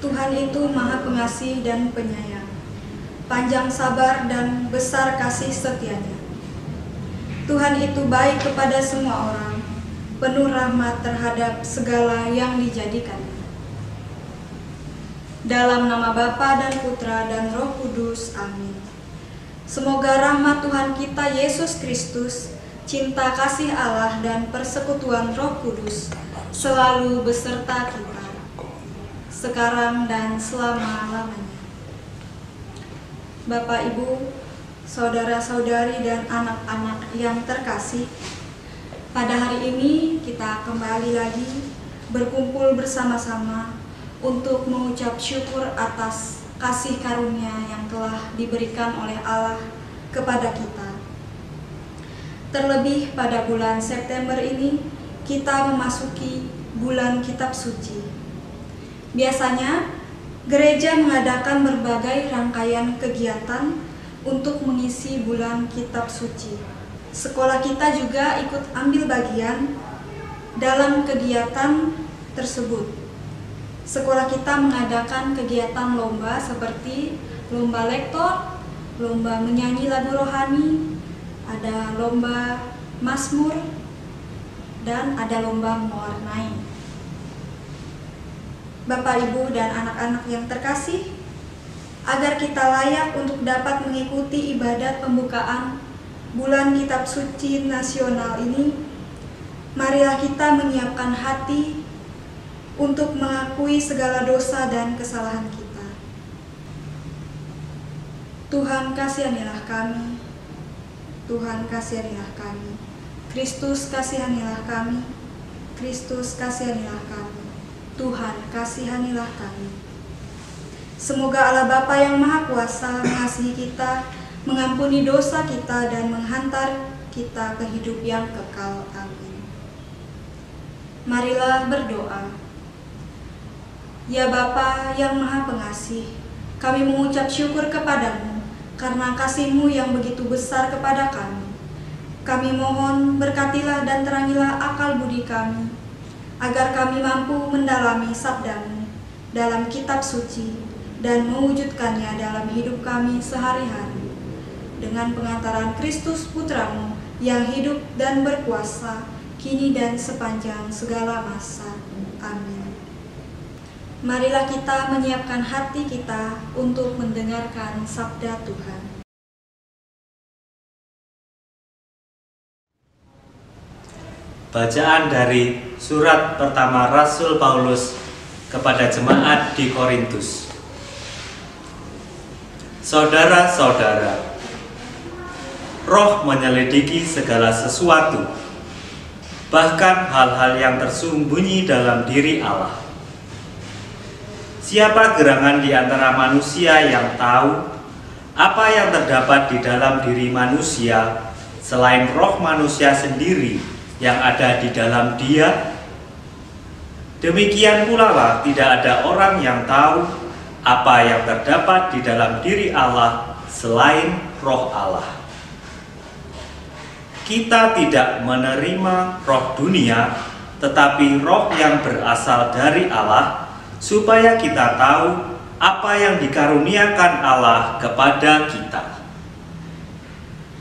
Tuhan itu Maha Pengasih dan Penyayang, panjang sabar dan besar kasih setianya. Tuhan itu baik kepada semua orang, penuh rahmat terhadap segala yang dijadikannya. Dalam nama Bapa dan Putra dan Roh Kudus, amin. Semoga rahmat Tuhan kita Yesus Kristus, cinta kasih Allah dan persekutuan Roh Kudus selalu beserta kita, sekarang dan selama-lamanya. Bapak, Ibu, saudara-saudari dan anak-anak yang terkasih, pada hari ini kita kembali lagi berkumpul bersama-sama untuk mengucap syukur atas kasih karunia yang telah diberikan oleh Allah kepada kita. Terlebih pada bulan September ini, kita memasuki bulan Kitab Suci. Biasanya, gereja mengadakan berbagai rangkaian kegiatan untuk mengisi bulan Kitab Suci. Sekolah kita juga ikut ambil bagian dalam kegiatan tersebut. Sekolah kita mengadakan kegiatan lomba seperti lomba lektor, lomba menyanyi lagu rohani, ada lomba mazmur, dan ada lomba mewarnai. Bapak, Ibu, dan anak-anak yang terkasih, agar kita layak untuk dapat mengikuti ibadat pembukaan bulan Kitab Suci Nasional ini, marilah kita menyiapkan hati untuk mengakui segala dosa dan kesalahan kita. Tuhan, kasihanilah kami. Tuhan, kasihanilah kami. Kristus, kasihanilah kami. Kristus, kasihanilah kami. Tuhan, kasihanilah kami. Semoga Allah Bapa yang Maha Kuasa mengasihi kita, mengampuni dosa kita, dan menghantar kita ke hidup yang kekal. Amin. Marilah berdoa. Ya Bapa yang Maha Pengasih, kami mengucap syukur kepadamu karena kasih-Mu yang begitu besar kepada kami. Kami mohon berkatilah dan terangilah akal budi kami, agar kami mampu mendalami sabda-Mu dalam kitab suci dan mewujudkannya dalam hidup kami sehari-hari. Dengan pengantaran Kristus Putra-Mu yang hidup dan berkuasa, kini dan sepanjang segala masa. Amin. Marilah kita menyiapkan hati kita untuk mendengarkan sabda Tuhan. Bacaan dari surat pertama Rasul Paulus kepada jemaat di Korintus. Saudara-saudara, Roh menyelidiki segala sesuatu, bahkan hal-hal yang tersembunyi dalam diri Allah. Siapa gerangan di antara manusia yang tahu apa yang terdapat di dalam diri manusia selain roh manusia sendiri yang ada di dalam dia? Demikian pula lah tidak ada orang yang tahu apa yang terdapat di dalam diri Allah selain roh Allah. Kita tidak menerima roh dunia, tetapi roh yang berasal dari Allah, supaya kita tahu apa yang dikaruniakan Allah kepada kita.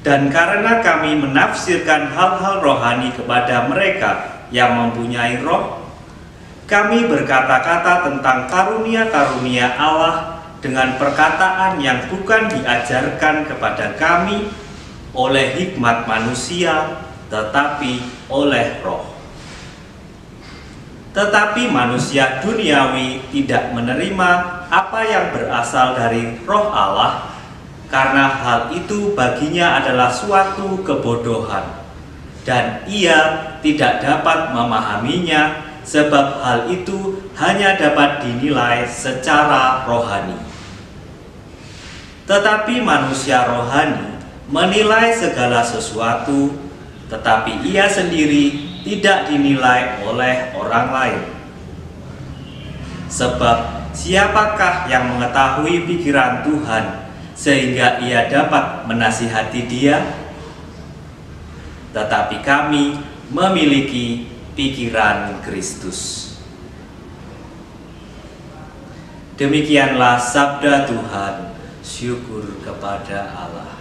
Dan karena kami menafsirkan hal-hal rohani kepada mereka yang mempunyai roh, kami berkata-kata tentang karunia-karunia Allah dengan perkataan yang bukan diajarkan kepada kami oleh hikmat manusia, tetapi oleh roh. Tetapi manusia duniawi tidak menerima apa yang berasal dari roh Allah, karena hal itu baginya adalah suatu kebodohan, dan ia tidak dapat memahaminya, sebab hal itu hanya dapat dinilai secara rohani. Tetapi manusia rohani menilai segala sesuatu, tetapi ia sendiri tidak dinilai oleh orang lain. Sebab siapakah yang mengetahui pikiran Tuhan sehingga ia dapat menasihati dia? Tetapi kami memiliki pikiran Kristus. Demikianlah sabda Tuhan. Syukur kepada Allah.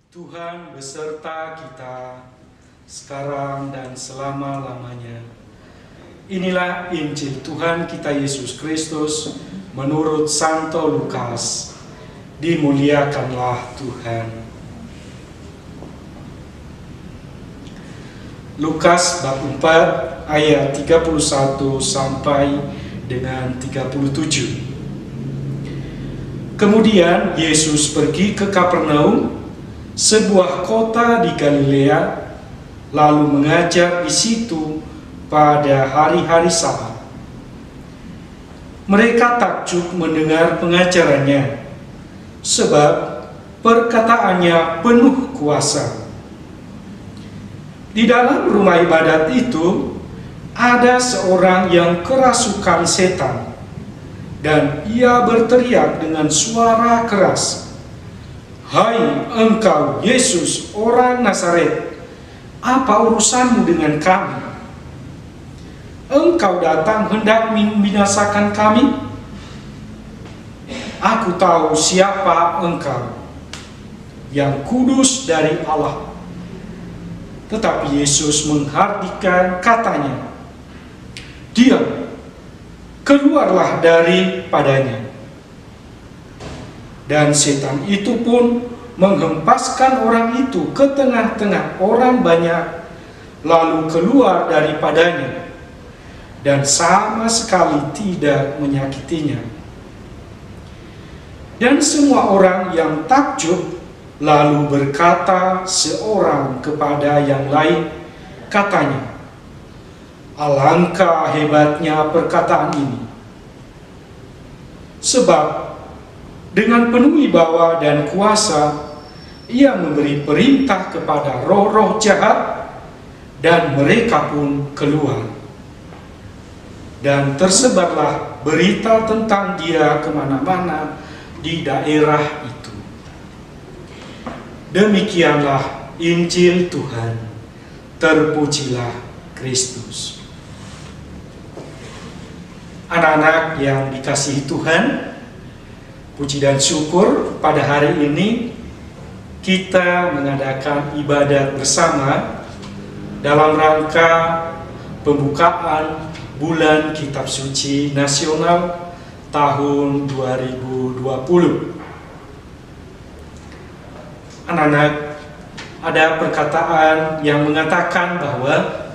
Tuhan beserta kita sekarang dan selama-lamanya. Inilah Injil Tuhan kita Yesus Kristus menurut Santo Lukas. Dimuliakanlah Tuhan. Lukas bab 4 ayat 31 sampai dengan 37. Kemudian Yesus pergi ke Kapernaum, sebuah kota di Galilea, lalu mengajar di situ pada hari-hari Sabat. Mereka takjub mendengar pengajarannya, sebab perkataannya penuh kuasa. Di dalam rumah ibadat itu ada seorang yang kerasukan setan, dan ia berteriak dengan suara keras, "Hai engkau Yesus orang Nazaret, apa urusanmu dengan kami? Engkau datang hendak membinasakan kami? Aku tahu siapa engkau, yang kudus dari Allah." Tetapi Yesus menghardikkan, katanya, "Diam, keluarlah daripadanya." Dan setan itu pun menghempaskan orang itu ke tengah-tengah orang banyak, lalu keluar daripadanya, dan sama sekali tidak menyakitinya. Dan semua orang yang takjub lalu berkata seorang kepada yang lain, katanya, "Alangkah hebatnya perkataan ini. Sebab dengan penuh wibawa dan kuasa, ia memberi perintah kepada roh-roh jahat, dan mereka pun keluar." Dan tersebarlah berita tentang dia kemana-mana di daerah itu. Demikianlah Injil Tuhan. Terpujilah Kristus. Anak-anak yang dikasihi Tuhan, Puji dan syukur pada hari ini kita mengadakan ibadat bersama dalam rangka pembukaan bulan Kitab Suci Nasional tahun 2020. Anak-anak, ada perkataan yang mengatakan bahwa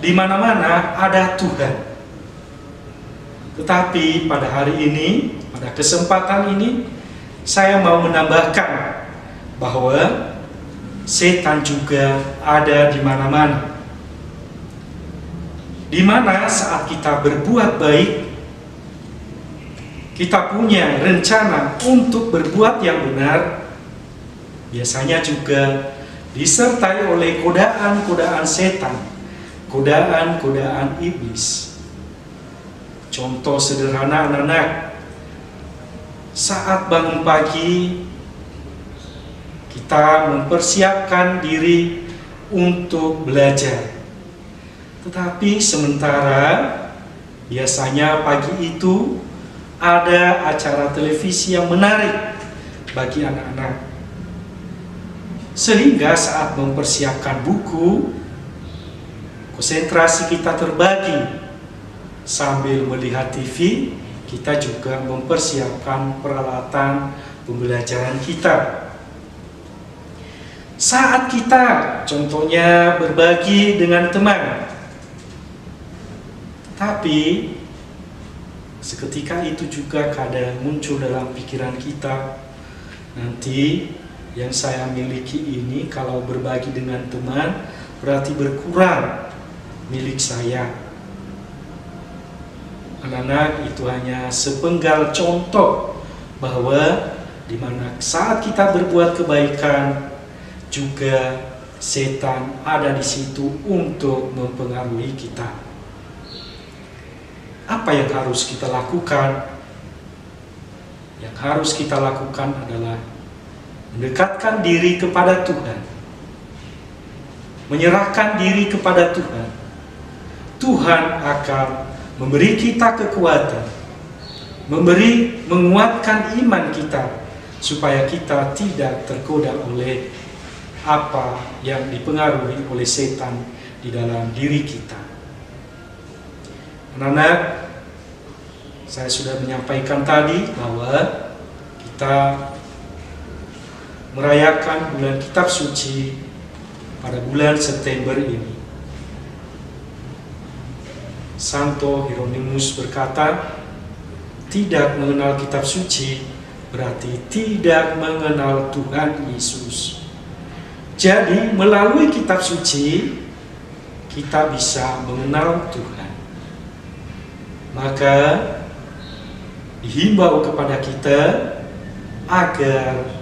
di mana-mana ada Tuhan. Tetapi pada hari ini, pada kesempatan ini, saya mau menambahkan bahwa setan juga ada di mana-mana. Di mana saat kita berbuat baik, kita punya rencana untuk berbuat yang benar, biasanya juga disertai oleh godaan-godaan setan, godaan-godaan iblis. Contoh sederhana anak-anak, saat bangun pagi kita mempersiapkan diri untuk belajar. Tetapi sementara biasanya pagi itu ada acara televisi yang menarik bagi anak-anak. Sehingga saat mempersiapkan buku, konsentrasi kita terbagi. Sambil melihat TV, kita juga mempersiapkan peralatan pembelajaran kita. Saat kita contohnya berbagi dengan teman, tapi seketika itu juga kadang muncul dalam pikiran kita, nanti yang saya miliki ini kalau berbagi dengan teman berarti berkurang milik saya. Anak-anak, itu hanya sepenggal contoh bahwa di mana saat kita berbuat kebaikan juga setan ada di situ untuk mempengaruhi kita. Apa yang harus kita lakukan? Yang harus kita lakukan adalah mendekatkan diri kepada Tuhan, menyerahkan diri kepada Tuhan. Tuhan akan memberi kita kekuatan, menguatkan iman kita, supaya kita tidak tergoda oleh apa yang dipengaruhi oleh setan di dalam diri kita. Anak-anak, saya sudah menyampaikan tadi bahwa kita merayakan bulan Kitab Suci pada bulan September ini. Santo Hieronymus berkata, tidak mengenal kitab suci berarti tidak mengenal Tuhan Yesus. Jadi melalui kitab suci kita bisa mengenal Tuhan. Maka dihimbau kepada kita agar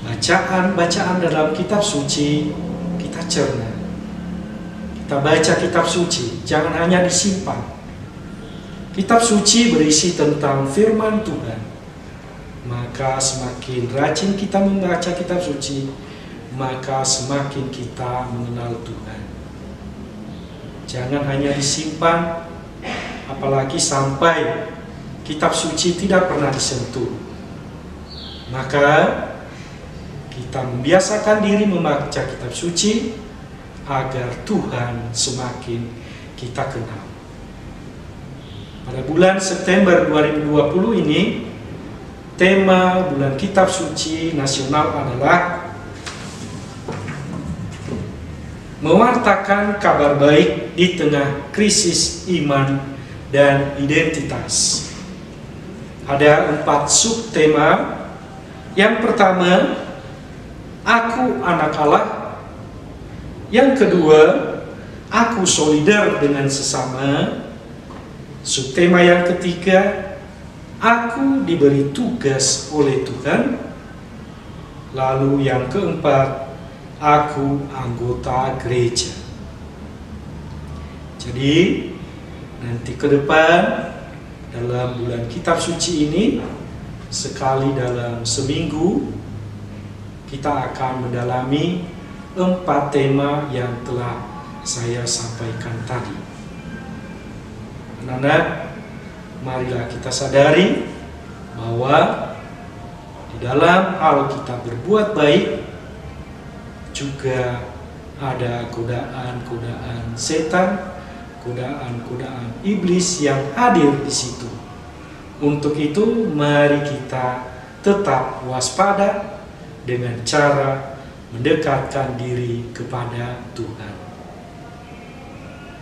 bacaan-bacaan dalam kitab suci kita cerna. Kita baca kitab suci, jangan hanya disimpan. Kitab suci berisi tentang firman Tuhan. Maka semakin rajin kita membaca kitab suci, maka semakin kita mengenal Tuhan. Jangan hanya disimpan, apalagi sampai kitab suci tidak pernah disentuh. Maka kita membiasakan diri membaca kitab suci agar Tuhan semakin kita kenal. Pada bulan September 2020 ini, tema bulan Kitab Suci Nasional adalah mewartakan kabar baik di tengah krisis iman dan identitas. Ada 4 subtema. Yang pertama, aku anak Allah. Yang kedua, aku solidar dengan sesama. Subtema yang ketiga, aku diberi tugas oleh Tuhan. Lalu yang keempat, aku anggota gereja. Jadi nanti ke depan dalam bulan Kitab Suci ini, sekali dalam seminggu kita akan mendalami 4 tema yang telah saya sampaikan tadi. Anak-anak, marilah kita sadari bahwa di dalam hal kita berbuat baik juga ada godaan-godaan setan, godaan-godaan iblis yang hadir di situ. Untuk itu, mari kita tetap waspada dengan cara mendekatkan diri kepada Tuhan.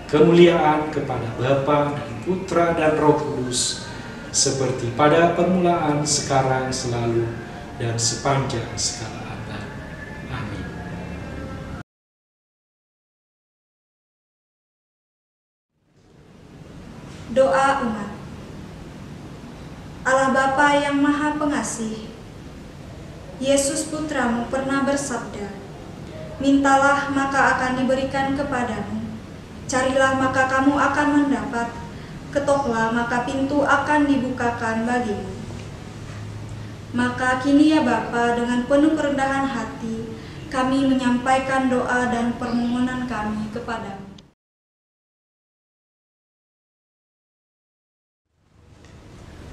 Kemuliaan kepada Bapa dan Putra dan Roh Kudus, seperti pada permulaan, sekarang, selalu, dan sepanjang segala abad. Amin. Doa umat. Allah Bapa yang Maha Pengasih, Yesus Putramu pernah bersabda, "Mintalah maka akan diberikan kepadamu, carilah maka kamu akan mendapat, ketoklah maka pintu akan dibukakan bagimu." Maka kini ya Bapa, dengan penuh kerendahan hati, kami menyampaikan doa dan permohonan kami kepadamu.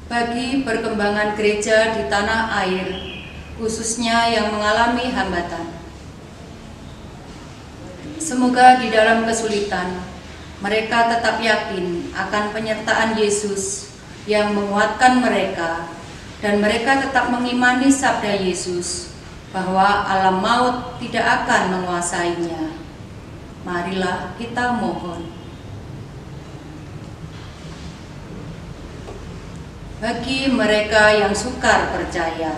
Bagi perkembangan gereja di tanah air, khususnya yang mengalami hambatan. Semoga di dalam kesulitan, mereka tetap yakin akan penyertaan Yesus yang menguatkan mereka, dan mereka tetap mengimani sabda Yesus bahwa alam maut tidak akan menguasainya. Marilah kita mohon. Bagi mereka yang sukar percaya,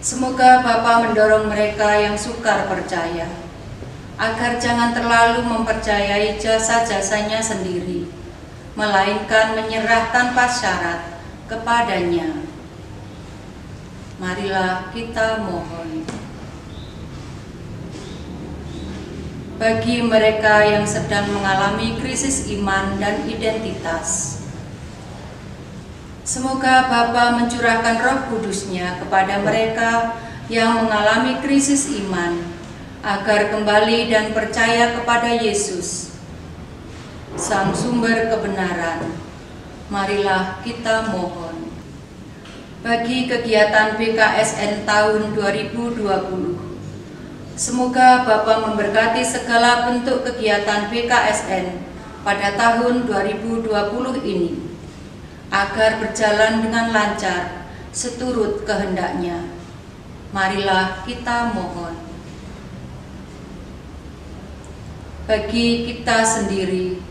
semoga Bapa mendorong mereka yang sukar percaya agar jangan terlalu mempercayai jasa-jasanya sendiri, melainkan menyerah tanpa syarat kepadanya. Marilah kita mohon. Bagi mereka yang sedang mengalami krisis iman dan identitas, semoga Bapa mencurahkan Roh Kudus-Nya kepada mereka yang mengalami krisis iman, agar kembali dan percaya kepada Yesus, Sang Sumber kebenaran. Marilah kita mohon. Bagi kegiatan BKSN tahun 2020, semoga Bapa memberkati segala bentuk kegiatan BKSN pada tahun 2020 ini, agar berjalan dengan lancar seturut kehendak-Nya. Marilah kita mohon. Bagi kita sendiri,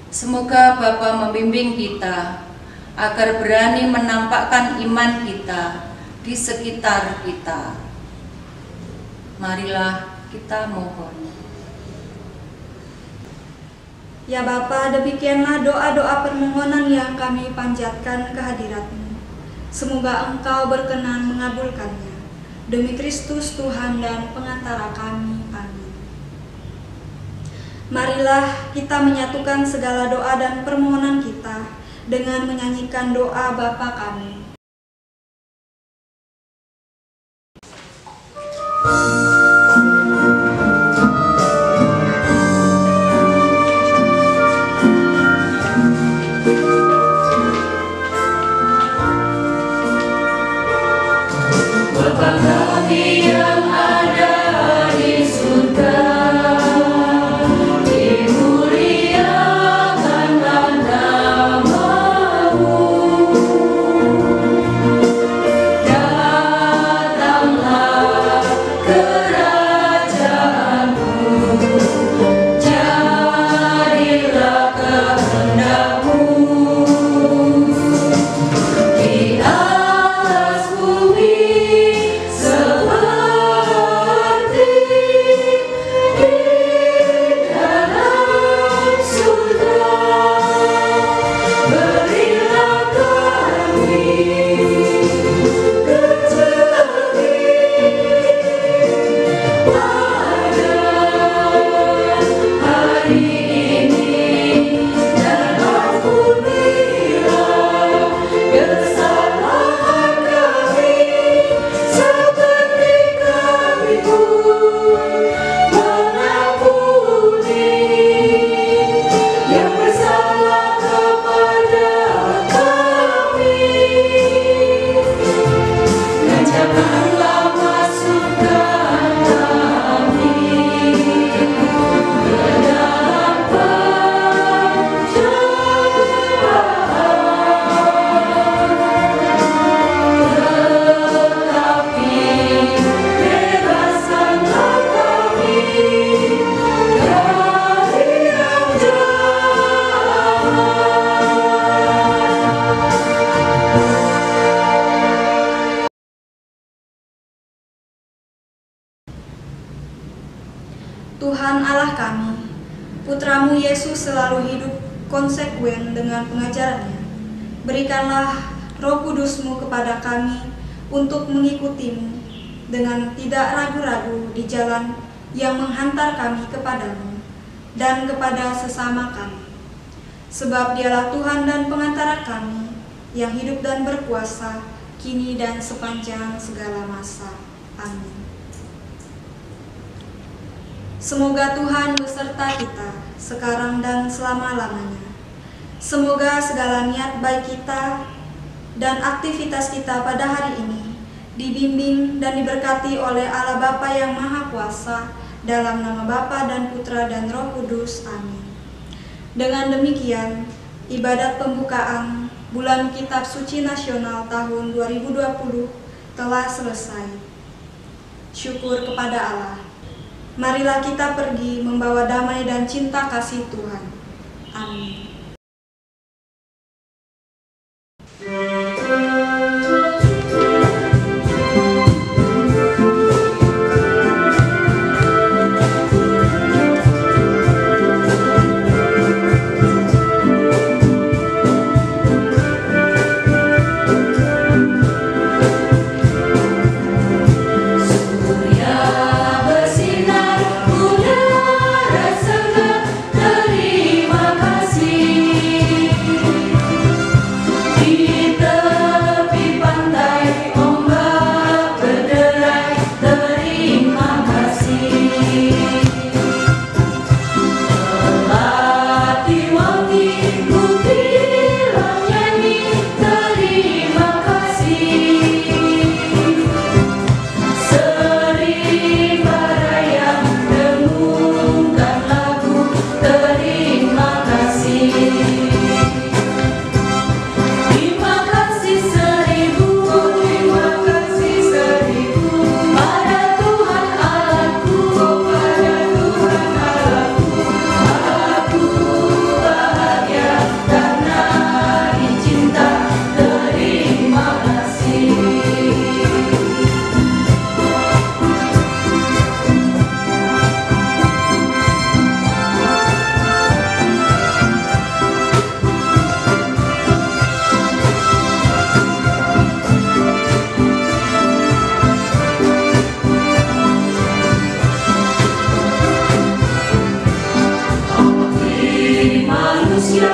semoga Bapa membimbing kita agar berani menampakkan iman kita di sekitar kita. Marilah kita mohon. Ya Bapa, demikianlah doa-doa permohonan yang kami panjatkan ke hadirat-Mu. Semoga Engkau berkenan mengabulkannya. Demi Kristus Tuhan dan pengantara kami. Amin. Marilah kita menyatukan segala doa dan permohonan kita dengan menyanyikan doa Bapa kami. Dimuliakanlah namamu. Tuhan Allah kami, Putramu Yesus selalu hidup konsekuen dengan pengajarannya. Berikanlah Roh Kudus-Mu kepada kami untuk mengikutimu dengan tidak ragu-ragu di jalan yang menghantar kami kepadamu dan kepada sesama kami. Sebab Dialah Tuhan dan pengantara kami yang hidup dan berkuasa kini dan sepanjang segala masa. Amin. Semoga Tuhan beserta kita sekarang dan selama-lamanya. Semoga segala niat baik kita dan aktivitas kita pada hari ini dibimbing dan diberkati oleh Allah Bapa yang Maha Kuasa, dalam nama Bapa dan Putra dan Roh Kudus. Amin. Dengan demikian, ibadat pembukaan Bulan Kitab Suci Nasional tahun 2020 telah selesai. Syukur kepada Allah. Marilah kita pergi membawa damai dan cinta kasih Tuhan. Amin. Manusia